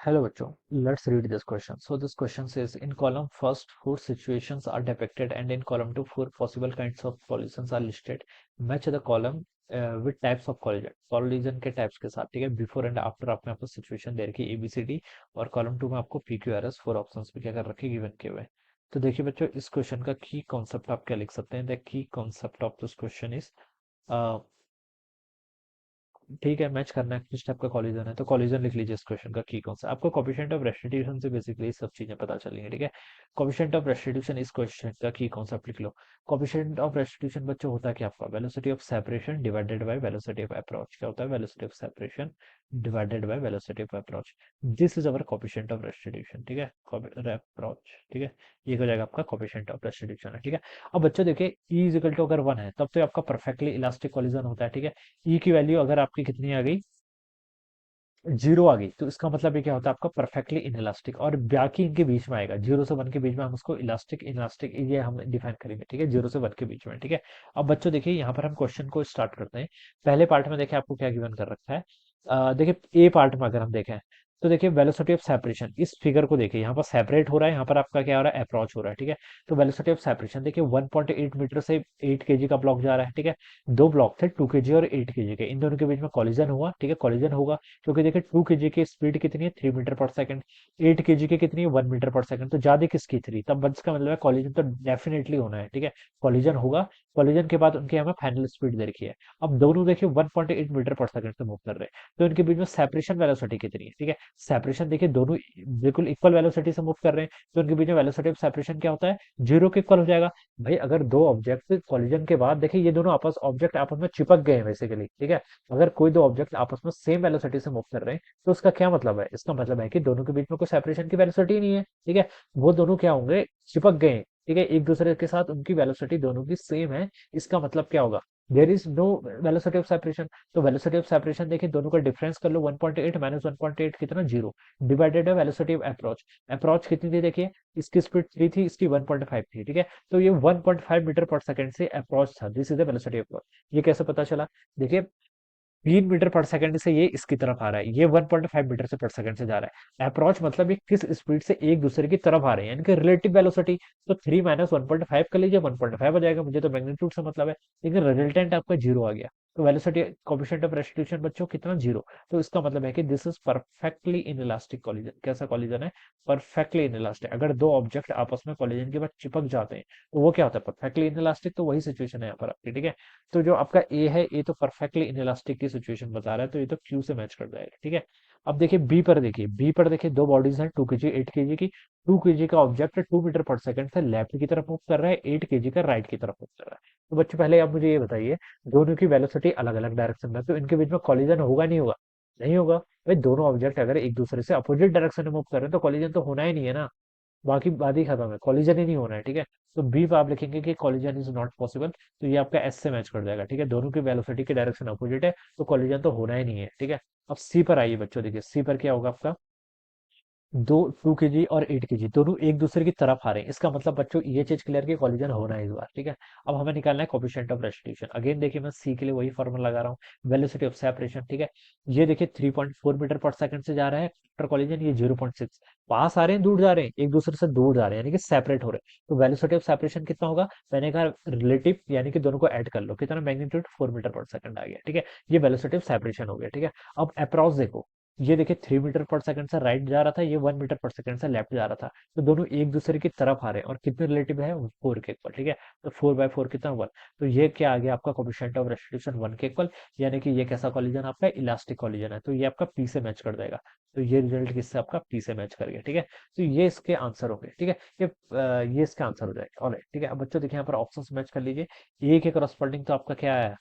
Hello बच्चों, let's read this question. So this question says in column first four situations are depicted and in column two four possible kinds of collisions are listed. Match the column with types of collision. Collision के types के साथ, ठीक है. Before and after आपने आपको situation दे रखी है ABCD और कॉलम टू में आपको PQRS फोर ऑप्शंस भी क्या कर रखे गिवन के हुए. तो देखिए बच्चों, इस क्वेश्चन का की कॉन्सेप्ट आप क्या लिख सकते हैं. The key concept of this question is, ठीक है, मैच करना है किस टाइप का कॉलिजन है. तो कॉलिजन लिख लीजिए. इस क्वेश्चन का की कौन सा आपको कोफिशिएंट ऑफ रेस्टिट्यूशन से बेसिकली सब चीजें पता चलेंगी. ठीक है, कोफिशिएंट ऑफ रेस्टिट्यूशन इस क्वेश्चन का की कॉन्सेप्ट लिख लो. कोफिशिएंट ऑफ रेस्टिट्यूशन बच्चों होता है क्या आपका, velocity of separation divided by velocity of approach. क्या होता है, velocity of separation divided by velocity of approach. This is our coefficient of restitution. ठीक है, अप्रोच. ठीक है, ये हो जाएगा आपका कोफिशिएंट ऑफ रेस्टिट्यूशन है. ठीक है, अब बच्चों देखिए ई इज इक्वल टू अगर 1 है तब तो ये आपका परफेक्टली इलास्टिक कॉलिजन होता है. ठीक है, ई की वैल्यू अगर आपकी कितनी आ गई, 0 आ गई, तो इसका मतलब ये क्या होता है आपका परफेक्टली इनइलास्टिक. और बाकी इनके बीच में आएगा 0 से 1 के बीच में हम उसको इलास्टिक इनइलास्टिक ये हम डिफाइन करेंगे. ठीक है, 0 से 1 के बीच में. ठीक है, अब बच्चों देखिए यहाँ पर हम क्वेश्चन को स्टार्ट करते हैं. पहले पार्ट में देखिए आपको क्या गिवन कर रखा है. देखिए ए पार्ट में अगर हम देखें तो देखिए वेलोसिटी ऑफ सेपरेशन, इस फिगर को देखिए यहाँ पर सेपरेट हो रहा है, यहाँ पर आपका क्या हो रहा है, अप्रोच हो रहा है. ठीक है, तो वेलोसिटी ऑफ सेपरेशन देखिए 1.8 मीटर से 8 केजी का ब्लॉक जा रहा है. ठीक है, दो ब्लॉक थे 2 केजी और 8 केजी के, इन दोनों के बीच में कॉलिजन हुआ. ठीक है, कॉलिजन होगा क्योंकि देखिए 2 केजी की स्पीड कितनी है, 3 मीटर पर सेकंड. 8 केजी की कितनी है, 1 मीटर पर सेकंड. तो ज्यादा किसकी, 3. तब इसका मतलब है कॉलिजन तो डेफिनेटली होना है. ठीक है, कॉलिजन होगा. कॉलिजन के बाद उनके हमें फाइनल स्पीड दे रखी है. अब दोनों देखिए 1.8 मीटर पर सेकंड से मूव कर रहे हैं, तो इनके बीच में सेपरेशन वेलोसिटी कितनी है. ठीक है, सेपरेशन देखिए दोनों बिल्कुल इक्वल वेलोसिटी से मूव कर रहे हैं, तो इनके बीच में वेलोसिटी ऑफ सेपरेशन क्या होता है, 0 के इक्वल हो जाएगा. भाई अगर दो ऑब्जेक्ट कॉलिजन के बाद देखिए ये दोनों ऑब्जेक्ट आपस में चिपक गए हैं बेसिकली. ठीक है, अगर कोई दो ऑब्जेक्ट आपस में सेम वेलोसिटी से मूव कर रहे हैं तो उसका क्या मतलब है, इसका मतलब है कि दोनों के बीच में कोई सेपरेशन की वेलोसिटी नहीं है. ठीक है, वो दोनों क्या होंगे, चिपक गए हैं. ठीक है, एक दूसरे के साथ उनकी वेलोसिटी दोनों की सेम है. इसका मतलब क्या होगा, there is no velocity of separation. तो वेलोसिटी ऑफ सेपरेशन देखिए दोनों का डिफरेंस कर लो, 1.8 माइनस 1.8 कितना, 0, डिवाइडेड है वेलोसिटी ऑफ अप्रोच. अप्रोच कितनी थी देखिए, इसकी स्पीड 3 थी, इसकी 1.5 थी. ठीक है, तो ये 1.5 मीटर पर सेकंड से अप्रोच था. This is the velocity of. ये कैसे पता चला, देखिए 3 मीटर पर सेकंड से ये इसकी तरफ आ रहा है, ये 1.5 मीटर से पर सेकंड से जा रहा है. अप्रोच मतलब ये किस स्पीड से एक दूसरे की तरफ आ रहे हैं, यानी कि रिलेटिव वेलोसिटी. तो 3 माइनस 1.5 कर लीजिए, 1.5 आ जाएगा. मुझे तो मैग्नीट्यूड से मतलब है, लेकिन रिजल्टेंट आपका 0 आ गया. तो वेलोसिटी कोएफिशिएंट ऑफ रेस्टिट्यूशन बच्चों कितना, 0. तो इसका मतलब है कि this is perfectly in elastic collision. कैसा कॉलिजन है, परफेक्टली इन इलास्टिक. अगर दो ऑब्जेक्ट आपस में कॉलिजन के बाद चिपक जाते हैं तो वो क्या होता है, परफेक्टली इन इलास्टिक. तो वही सिचुएशन है यहाँ पर आपकी. ठीक है, तो जो आपका ए है, ए तो परफेक्टली इनइलास्टिक की सिचुएशन बता रहा है, तो ये तो क्यू से मैच कर जाएगा. ठीक है, अब देखिए बी पर, देखिए बी पर देखिए दो बॉडीज हैं 2 केजी 8 केजी की. 2 केजी का ऑब्जेक्ट 2 मीटर पर सेकंड से लेफ्ट की तरफ मूव कर रहा है, 8 केजी का राइट की तरफ मूव कर रहा है. तो बच्चों पहले आप मुझे ये बताइए, दोनों की वेलोसिटी अलग अलग डायरेक्शन में, तो इनके बीच में कॉलिजन होगा नहीं होगा, नहीं होगा. भाई दोनों ऑब्जेक्ट अगर एक दूसरे से अपोजिट डायरेक्शन में मूव कर रहे हैं तो कॉलिजन तो होना ही नहीं है ना. बाकी बात ही खत्म है, कॉलिजन ही नहीं होना है. ठीक है, तो बी पे आप लिखेंगे कि कॉलिजन इज नॉट पॉसिबल. तो ये आपका एस से मैच कर जाएगा. ठीक है, दोनों की वेलोसिटी के डायरेक्शन अपोजिट है, तो कॉलिजन तो होना ही नहीं है. ठीक है, अब सी पर आइए बच्चों. देखिए सी पर क्या होगा आपका, दो 2 केजी और 8 केजी दोनों एक दूसरे की तरफ आ रहे हैं. इसका मतलब बच्चों ये चीज क्लियर की कॉलिजन होना है इस बार. ठीक है, अब हमें निकालना है कोफिशिएंट ऑफ रेस्टिट्यूशन. अगेन देखिए मैं सी के लिए वही फॉर्मूला लगा रहा हूँ, वेलोसिटी ऑफ सेपरेशन. ठीक है, ये देखिए 3.4 मीटर पर सेकंड से जा रहा है आफ्टर कॉलिजन, ये 0.6. पास आ रहे हैं दूर जा रहे हैं, एक दूसरे से दूर जा रहे हैं, यानी कि सेपरेट हो रहे हैं. तो वेलोसिटी ऑफ सेपरेशन कितना होगा, मैंने कहा रिलेटिव, यानी कि दोनों को ऐड कर लो, कितना, मैग्नीट्यूड 4 मीटर पर सेकंड आ गया. ठीक है, ये वेलोसिटी ऑफ सेपरेशन हो गया. ठीक है, अब अप्रॉक्स देखो, ये देखिए 3 मीटर पर सेकंड से राइट जा रहा था, ये 1 मीटर पर सेकंड से लेफ्ट जा रहा था. तो दोनों एक दूसरे की तरफ आ रहे हैं और कितने रिलेटिव है, 4 के इक्वल. ठीक है, तो 4/4 कितना, 1. तो ये क्या आ गया आपका कोफिशिएंट ऑफ रेस्टिट्यूशन 1 के इक्वल, यानी कि ये कैसा कॉलिजन आपका, इलास्टिक कॉलिजन है. तो ये आपका पी से मैच कर जाएगा. तो ये रिजल्ट किससे, आपका पी से मैच कर गया. ठीक है, तो ये इसके आंसर हो गए. ठीक है, ये इसका आंसर हो जाएगा. ऑलराइट, ठीक है, अब बच्चों देखिए यहाँ पर ऑप्शन मैच कर लीजिए. ए के करस्पॉन्डिंग तो आपका क्या आया,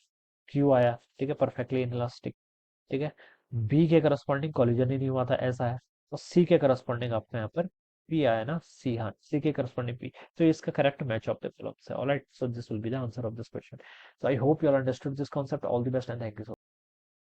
क्यू आया. ठीक है, परफेक्टली इनइलास्टिक. ठीक है, बी के करस्पॉन्डिंग कॉलिजन ही नहीं हुआ था, ऐसा है. और सी के करस्पॉन्डिंग आपका यहाँ पर पी आया ना, सी, हाँ, सी के करस्पॉन्डिंग पी. तो इसका correct match of the problems है. Alright, so this will be the answer of this question. So I hope you all understood this concept. All the best and thank you.